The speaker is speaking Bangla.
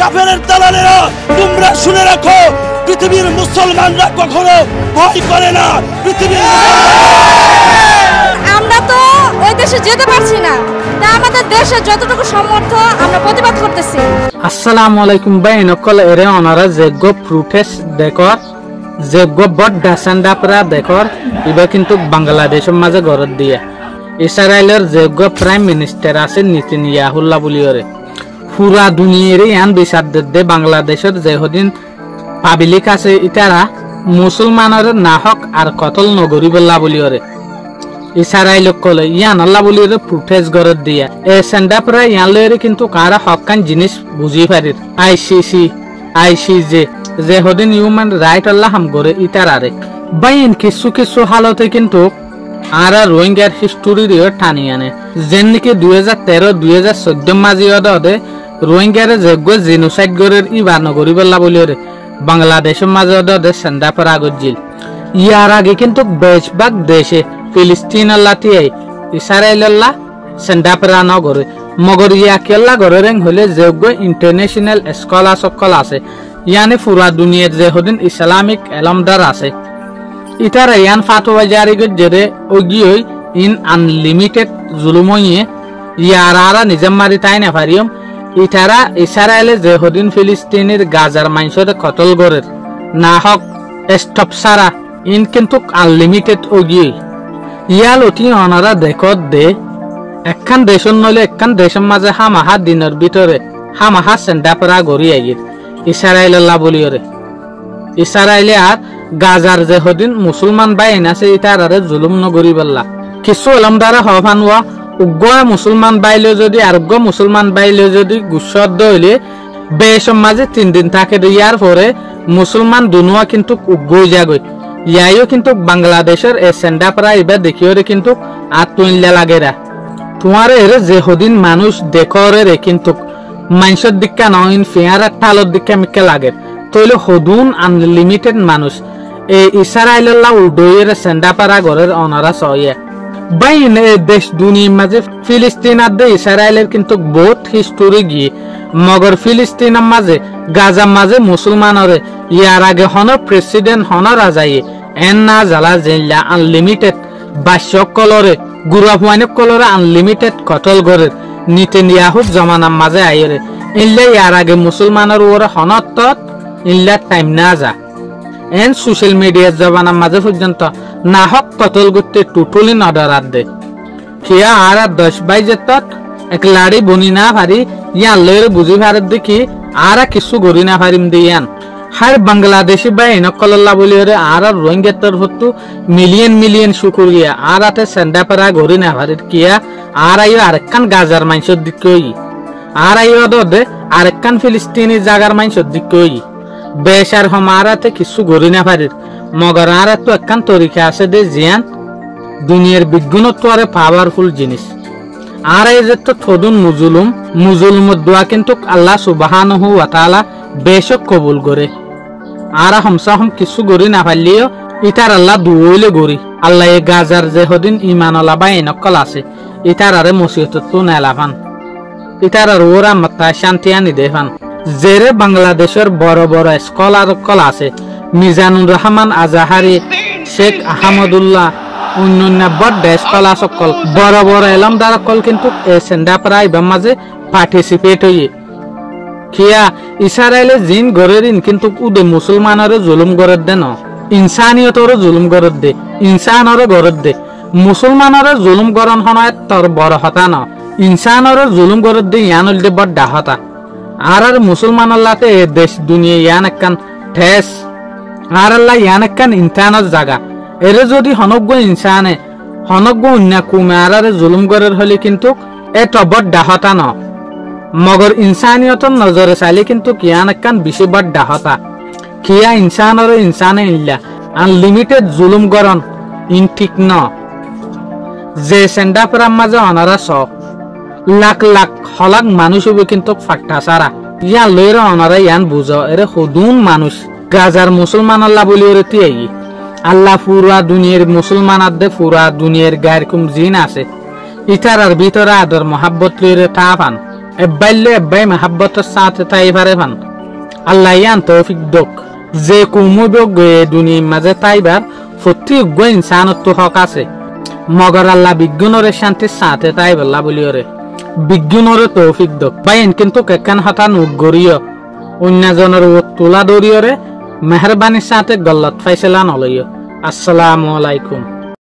কাফেরের দালালেরা তোমরা শুনে রাখো পৃথিবীর মুসলমানরা কখনো ভয় করে না। পৃথিবীর আমরা তো ওই দেশে যেতে পারছি না, তা আমাদের দেশে যতটুকু সামর্থ্য আমরা প্রতিবাদ করতেছি। আসসালামু আলাইকুম ভাই নকল এরে অনারা যেগ প্রোটেস্ট দেখর যেগ বট ডাসান্ডাপরা দেখর ইবা কিন্তু বাংলাদেশের মাঝে গরত দিয়ে ইসরায়েলের যেগ প্রাইম মিনিস্টার আছে নেতানিয়াহুল্লাহ বলিওরে পুরা দুনিয়ারে ইয়ান বিচার দে বাংলাদেশের যেহদিন পাবলিক আছে ইতারা মুসলমানের নাহক আর কতল নগরী বল্লা বলিওরে ইসরায়েল কলে ইয়ান আল্লাহ বলিওরে প্রোটেস্ট গরত দিয়া এ সেন্ডাপরা ইয়ান লয়েরে কিন্তু কারা হকান জিনিস বুঝি পারির আইসিজে যে হদিন হিউম্যান রাইট আল্লাহ হাম করে ইতারারে বাইন কিছু হালতে কিন্তু আর রোহিঙ্গার হিস্টোরির টানি আনে যেন নাকি 2013-2014 মাঝে ওদে রোহিঙ্গারে যোগ্য জেনোসাইড গরের ইবা নগরী বল্লা বলিওরে বাংলাদেশের মাঝে ওদে সেন্ডাপরা গজিল ইয়ার আগে কিন্তু বেশভাগ দেশে ফিলিস্তিন আল্লাহ টিয়াই ইসরায়েল আল্লাহ সেন্ডাপরা নগরে মগর ইয়াকেল্লা গরের হলে যোগ্য ইন্টারন্যাশনাল স্কলার সকল আছে ইয়ানে পুরা দুনিয়ার যে হদিন ইসলামিক এলমদার আছে ইতারা ইয়ান ফাতোয়া জারি গজরে ওগিয়ই ইন আনলিমিটেড জুলুমইয়ে ইয়ারা নিজাম মারি তাই না পারিয়ম ইতারা ইসরায়েলে যে হদিন ফিলিস্তিনের গাজার মাইনসরে কতল গরের না হক স্টপ সারা ইন কিন্তু আনলিমিটেড ওগিয়ই ইয়াল অতি অনারা দেখত দে একখান দেশন নলে একখান দেশের মাঝে হামাহা দিনের ভিতরে হামাহা সেন্ডাপরা গড়ি আইগির ইসরায়েল আল্লাহ বলিওরে ইসরায়েলে আর গাজার যে হদিন মুসলমান বাইন আছে ইতারারে জুলুম নগরী বল্লা কিছু এলমদারা হফানুয়া উগ্র মুসলমান বাইলে যদি আরোগ্য মুসলমান বাইলে যদি গুসদ হইলে বেশম মাঝে 3 দিন থাকে ইয়ার পরে মুসলমান দুনুয়া কিন্তু উগ্র যাগই ইয়াইও কিন্তু বাংলাদেশের এ সেন্ডাপরা এবার দেখিওরে কিন্তু আর তুইলা লাগেরা তোমার এর যে হদিন মানুষ দেখরে রে কিন্তু মানুষের দিকা নইন ফেয়ার টালর দিকা মিকে লাগে তইলে হদুন আনলিমিটেড মানুষ এই ইসরায়েল্লাহ উডয়ের সেন্ডাপারা ঘরের অনারা সয়ে বাইন এই দেশ দুনিয়ার মাঝে ফিলিস্তিনার দে ইসরায়েলের কিন্তু বহুত হিস্টোরি গিয়ে মগর ফিলিস্তিনের মাঝে গাজার মাঝে মুসলমানরে ইয়ার আগে হন প্রেসিডেন্ট হন রাজাইয়ে এন না জ্বালা জেলা আনলিমিটেড বাস্য কলরে গুড়া হুয়ানে কলরে আনলিমিটেড কতল গরের নেতানিয়াহুর জমানার মাঝে আইরে ইল্লে ইয়ার আগে মুসলমানের ওরে হনত ইল্লা টাইম না যা এন সোশ্যাল মিডিয়ার জমানার মাঝে পর্যন্ত না হক কতল করতে টোটালি নডরাত দে কিয়া আর 10-22 তত এক লাড়ি বনি না পারি ইয়ান লয়ের বুঝি ভারত দেখি আর কিছু গড়ি না পারিম দিয়ান হার বাংলাদেশি বাই নকল্লাহ বলিওরে আর রোহিঙ্গা তরফতু মিলিয়ন শুকুরিয়া আর আতে সেন্ডাপারা গড়ি না পারির কিয়া আর আইও আরেকখান গাজার মাইনসর দিকই আর আইও দে আরেকখান ফিলিস্তিনি জাগার মাইনসর দিকই বেশার হমারাতে কিছু গড়ি না পারির মগর আর তো একখান তরিকা আছে দে জিয়ান দুনিয়ার বিজ্ঞানত্ব আরে পাওয়ারফুল জিনিস আর এই যে তো থদুন মুজুলুমত দোয়া কিন্তু আল্লাহ সুবহানাহু ওয়া তাআলা বেশক কবুল করে আর হামসাহম কিছু গড়ি না পারলিও ইতার আল্লাহ দুইলে গড়ি আল্লাহ এ গাজার যে হদিন ইমানওয়ালা বা এনকল আছে ইতার আরে মুসিবত তো নেলাফান ইতার আর ওরা মাত্রা শান্তি আনি দেফান জেরে বাংলাদেশের বড় বড় স্কলার কল আছে মিজানুর রহমান আজাহারি শেখ আহমদুল্লাহ অন্যান্য বড় স্কলার সকল বড় বড় এলমদার কল কিন্তু এ সেন্ডাপরা ইবার মাঝে পার্টিসিপেট হইয়ে কিয়া ইসরায়েলে জিন গরেরিন কিন্তু উদে মুসলমানরে জুলুম গরত দে ন ইনসানিয়তরে জুলুম গরত দে ইনসানরে গরত দে মুসলমানরে জুলুম গরন হনয় তোর বড় হতা ন ইনসানরে জুলুম গরত দে ইয়ানুল দে বড় ডাহতা আর মুসলমান আল্লাহতে এ দেশ দুনিয়া ইয়ান একখান ঠেস আর আল্লাহ ইয়ান একখান ইনসানের জায়গা এরে যদি হনজ্ঞ ইনসানে হনজ্ঞ উন্না কুমে আর জুলুম গরের হলে কিন্তু এ তবর ডাহতা ন মগর ইনসানিয়তর নজরে চাইলে কিন্তু কিয়ান একখান বেশি বড় ডাহতা কিয়া ইনসানরে ইনসানে ইল্লা আনলিমিটেড জুলুম গরন ইন ঠিক ন যে সেন্ডাপরার মাঝে অনারা লাখ লাখ হলাক মানুষ হবে কিন্তু ফাট্টা সারা ইয়ান লইরে অনারা ইয়ান বুঝ এরে হদুন মানুষ গাজার মুসলমান আল্লাহ বলি ওরে তিয়াই আল্লাহ পুরা দুনিয়ার মুসলমান আদে পুরা দুনিয়ার গায়ের কুম জিন আছে ইতারার ভিতরে আদর মহাব্বত লইরে তা পান এব্বাইলে এব্বাই মাহাব্বতের সাথে তাইবারে ভান আল্লাহ ইয়ান তৌফিক দোক যে কুমুবক দুনিয়ার মাঝে তাইবার প্রতি উগ্র ইনসানত হক আছে মগর আল্লাহ বিজ্ঞানরে শান্তির সাথে তাই বল্লা বলিওরে বিজ্ঞানরে তৌফিক দোক বাইন কিন্তু কেকান হতা নুগরিয় অন্যজনের তোলা দরিয়রে মেহরবানির সাথে গল্লত ফাইসলা নলইয়। আসসালামু আলাইকুম।